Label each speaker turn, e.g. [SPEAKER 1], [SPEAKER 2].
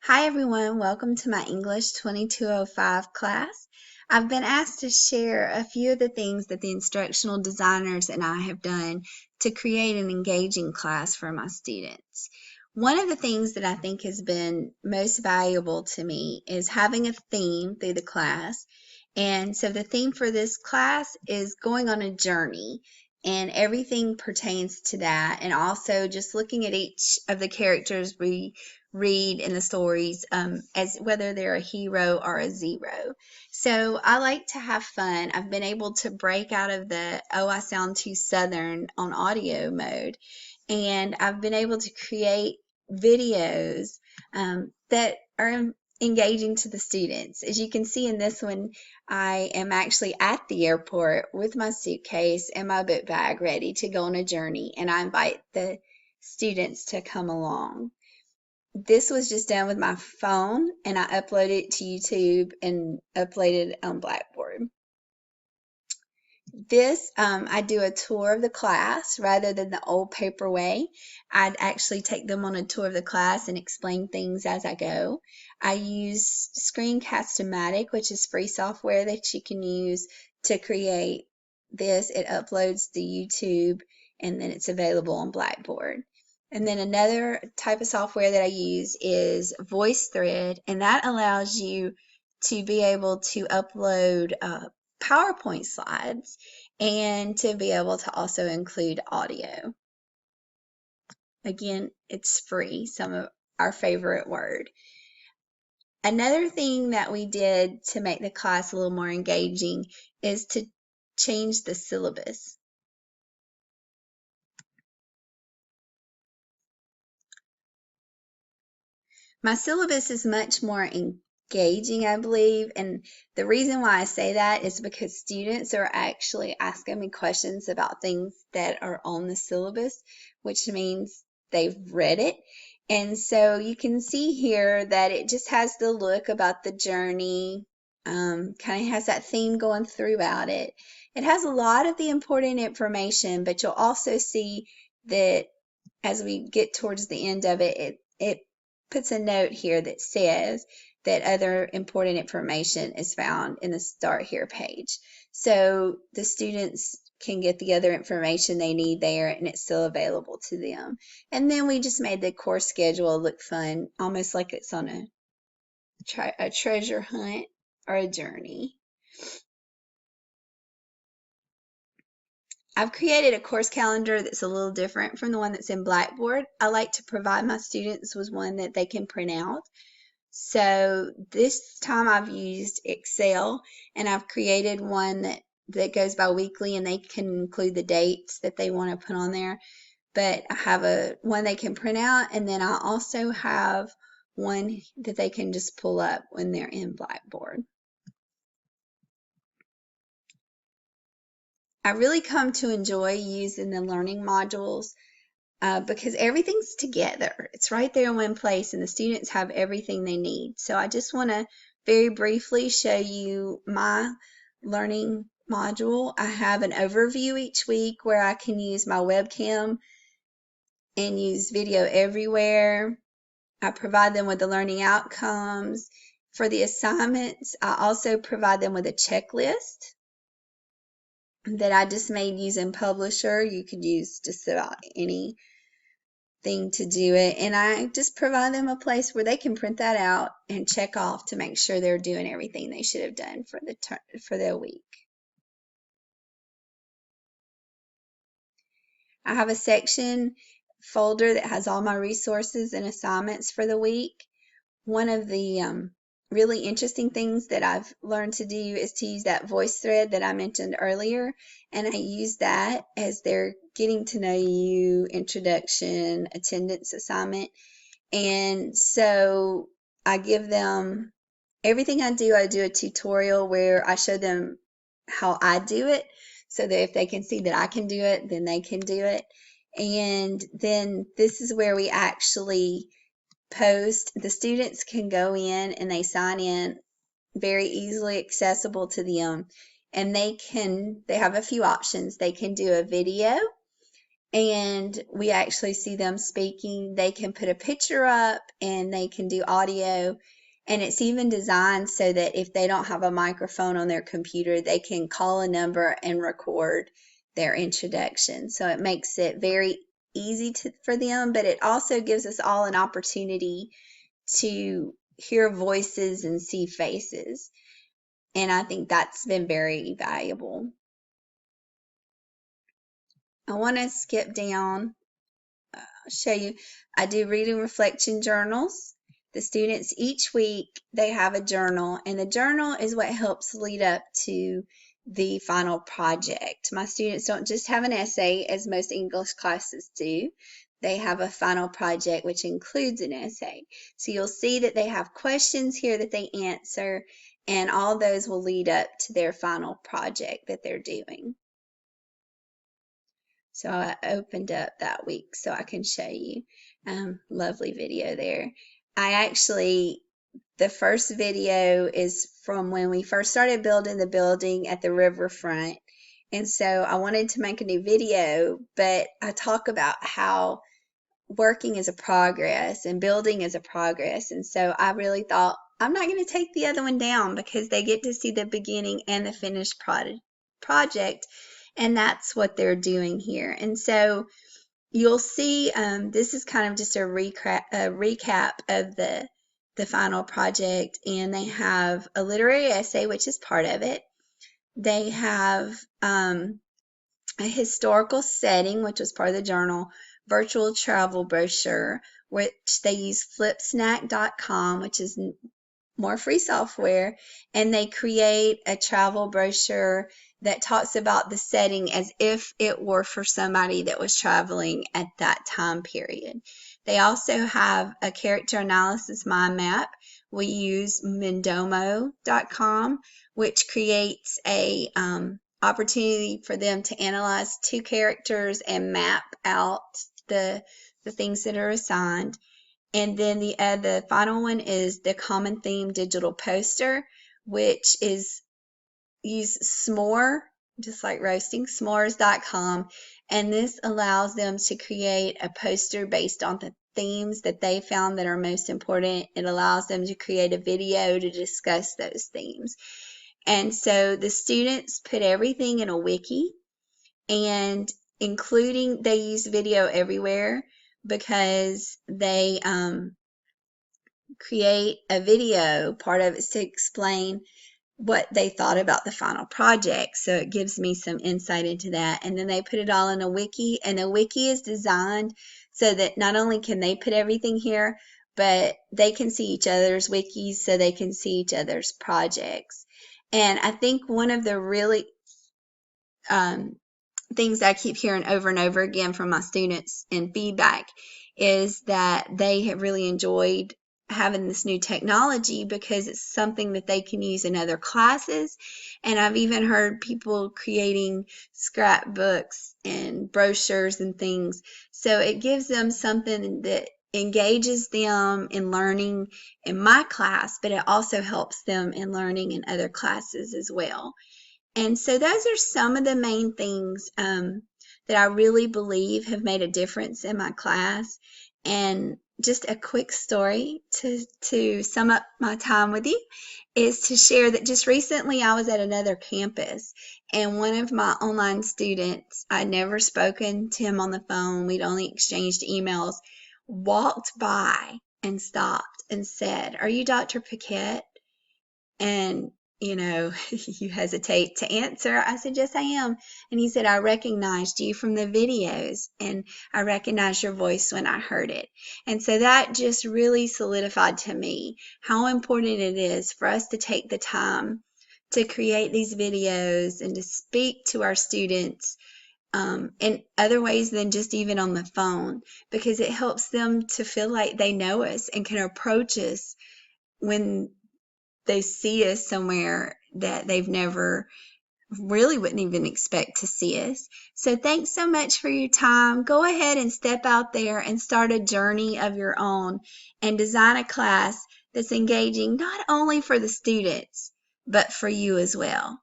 [SPEAKER 1] Hi everyone, welcome to my English 2205 class. I've been asked to share a few of the things that the instructional designers and I have done to create an engaging class for my students. One of the things that I think has been most valuable to me is having a theme through the class. And so the theme for this class is going on a journey, and everything pertains to that, and also just looking at each of the characters we read in the stories as whether they're a hero or a zero. So I like to have fun. I've been able to break out of the "oh, I sound too Southern" on audio mode, and I've been able to create videos that are engaging to the students. As you can see in this one, I am actually at the airport with my suitcase and my book bag ready to go on a journey, and I invite the students to come along. This was just done with my phone, and I uploaded it to YouTube and uploaded it on Blackboard. This, I do a tour of the class rather than the old paper way. I'd actually take them on a tour of the class and explain things as I go. I use Screencast-O-Matic, which is free software that you can use to create this. It uploads to YouTube, and then it's available on Blackboard. And then another type of software that I use is VoiceThread, and that allows you to be able to upload PowerPoint slides and to be able to also include audio. Again, it's free, some of our favorite word. Another thing that we did to make the class a little more engaging is to change the syllabus. My syllabus is much more engaging, I believe, and the reason why I say that is because students are actually asking me questions about things that are on the syllabus, which means they've read it. And so you can see here that it just has the look about the journey, kind of has that theme going throughout it. It has a lot of the important information, but you'll also see that as we get towards the end of it, it puts a note here that says that other important information is found in the Start Here page. So the students can get the other information they need there, and it's still available to them. And then we just made the course schedule look fun, almost like it's on a treasure hunt or a journey. I've created a course calendar that's a little different from the one that's in Blackboard. I like to provide my students with one that they can print out. So this time I've used Excel, and I've created one that goes by weekly, and they can include the dates that they want to put on there. But I have one they can print out, and then I also have one that they can just pull up when they're in Blackboard. I really come to enjoy using the learning modules because everything's together. It's right there in one place, and the students have everything they need. So I just want to very briefly show you my learning module. I have an overview each week where I can use my webcam and use video everywhere. I provide them with the learning outcomes. For the assignments, I also provide them with a checklist that I just made using Publisher. You could use just about anything to do it, and I just provide them a place where they can print that out and check off to make sure they're doing everything they should have done for their week. I have a section folder that has all my resources and assignments for the week. One of the really interesting things that I've learned to do is to use that VoiceThread that I mentioned earlier, and I use that as their getting to know you introduction attendance assignment. And so I give them everything I do a tutorial where I show them how I do it, so that if they can see that I can do it, then they can do it. And then this is where we actually post. The students can go in and they sign in, very easily accessible to them, and they have a few options. They can do a video, and we actually see them speaking. They can put a picture up and they can do audio, and it's even designed so that if they don't have a microphone on their computer, they can call a number and record their introduction. So it makes it very easy for them, but it also gives us all an opportunity to hear voices and see faces. And I think that's been very valuable. I want to skip down, show you. I do reading reflection journals. The students each week, they have a journal, and the journal is what helps lead up to the final project. My students don't just have an essay as most English classes do. They have a final project which includes an essay. So you'll see that they have questions here that they answer, and all those will lead up to their final project that they're doing. So I opened up that week so I can show you. Lovely video there. The first video is from when we first started building the building at the riverfront. And so I wanted to make a new video, but I talk about how working is a progress and building is a progress. And so I really thought, I'm not going to take the other one down because they get to see the beginning and the finished project, and that's what they're doing here. And so you'll see this is kind of just a recap of the final project, and they have a literary essay, which is part of it. They have a historical setting, which was part of the journal, virtual travel brochure, which they use flipsnack.com, which is more free software, and they create a travel brochure that talks about the setting as if it were for somebody that was traveling at that time period. They also have a character analysis mind map. We use mendomo.com, which creates a opportunity for them to analyze 2 characters and map out the things that are assigned. And then the final one is the common theme digital poster, which is use s'more, just like roasting, s'mores.com. And this allows them to create a poster based on the themes that they found that are most important. It allows them to create a video to discuss those themes. And so the students put everything in a wiki, and they use video everywhere because they create a video, part of it, to explain what they thought about the final project. So it gives me some insight into that. And then they put it all in a wiki, and the wiki is designed so that not only can they put everything here, but they can see each other's wikis so they can see each other's projects. And I think one of the really things I keep hearing over and over again from my students in feedback is that they have really enjoyed having this new technology because it's something that they can use in other classes. And I've even heard people creating scrapbooks and brochures and things. So it gives them something that engages them in learning in my class, but it also helps them in learning in other classes as well. And so those are some of the main things that I really believe have made a difference in my class. And just a quick story to sum up my time with you is to share that just recently I was at another campus, and one of my online students, I'd never spoken to him on the phone, we'd only exchanged emails, walked by and stopped and said, "Are you Dr. Paquette?" And you hesitate to answer. I said, "Yes, I am." And he said, "I recognized you from the videos, and I recognized your voice when I heard it." And so that just really solidified to me how important it is for us to take the time to create these videos and to speak to our students in other ways than just even on the phone, because it helps them to feel like they know us and can approach us when they see us somewhere that they've never really wouldn't even expect to see us. So thanks so much for your time. Go ahead and step out there and start a journey of your own and design a class that's engaging not only for the students, but for you as well.